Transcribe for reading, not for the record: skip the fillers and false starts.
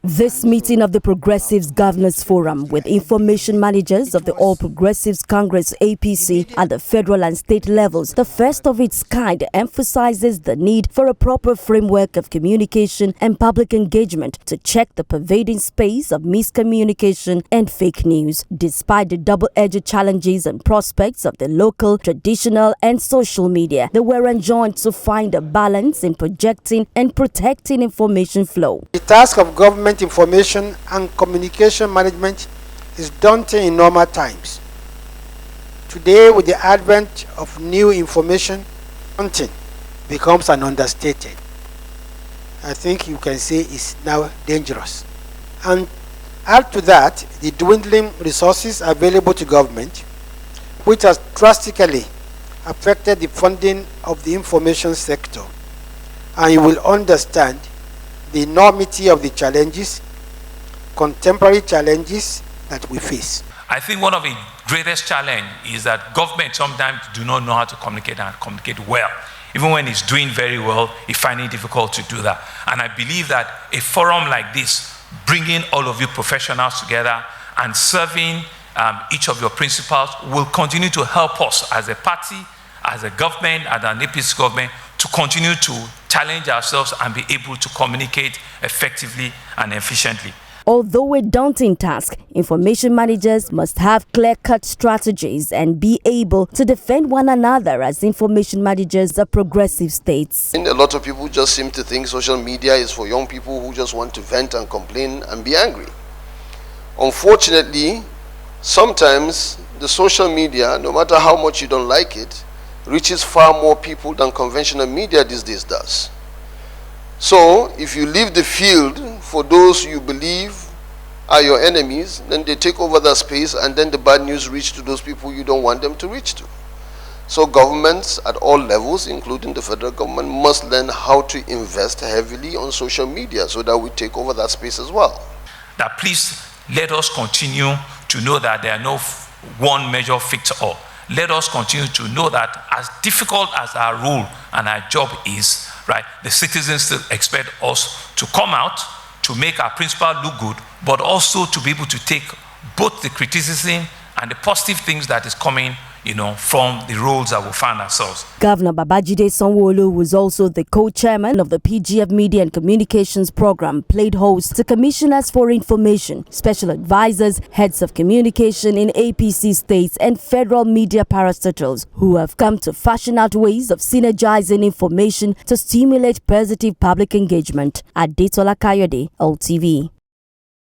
This meeting of the Progressives Governors Forum with information managers of the All Progressives Congress APC at the federal and state levels, the first of its kind, emphasizes the need for a proper framework of communication and public engagement to check the pervading space of miscommunication and fake news. Despite the double-edged challenges and prospects of the local, traditional and social media, they were enjoined to find a balance in projecting and protecting information flow. The task of government information and communication management is daunting in normal times. Today, with the advent of new information, daunting becomes an understated. I think you can say it's now dangerous. And add to that the dwindling resources available to government, which has drastically affected the funding of the information sector. And you will understand the enormity of the challenges, contemporary challenges that we face. I think one of the greatest challenges is that government sometimes do not know how to communicate and communicate well. Even when it's doing very well, it's finding it difficult to do that. And I believe that a forum like this, bringing all of you professionals together and serving each of your principals, will continue to help us as a party, as a government, as an APC government, to continue to challenge ourselves and be able to communicate effectively and efficiently. Although a daunting task, information managers must have clear-cut strategies and be able to defend one another as information managers of progressive states. A lot of people just seem to think social media is for young people who just want to vent and complain and be angry. Unfortunately, sometimes the social media, no matter how much you don't like it, reaches far more people than conventional media these days does. So if you leave the field for those you believe are your enemies, then they take over that space, and then the bad news reach to those people you don't want them to reach to. So governments at all levels, including the federal government, must learn how to invest heavily on social media so that we take over that space as well. That please let us continue to know that there are no one measure fits all. Let us continue to know that as difficult as our role and our job is, right, the citizens still expect us to come out, to make our principal look good, but also to be able to take both the criticism and the positive things that is coming, from the roles that we find ourselves. Governor Babajide Sanwo-Olu, who is also the co-chairman of the PGF Media and Communications Program, played host to commissioners for information, special advisors, heads of communication in APC states, and federal media parastatals who have come to fashion out ways of synergizing information to stimulate positive public engagement. Adetola Kayode, LTV.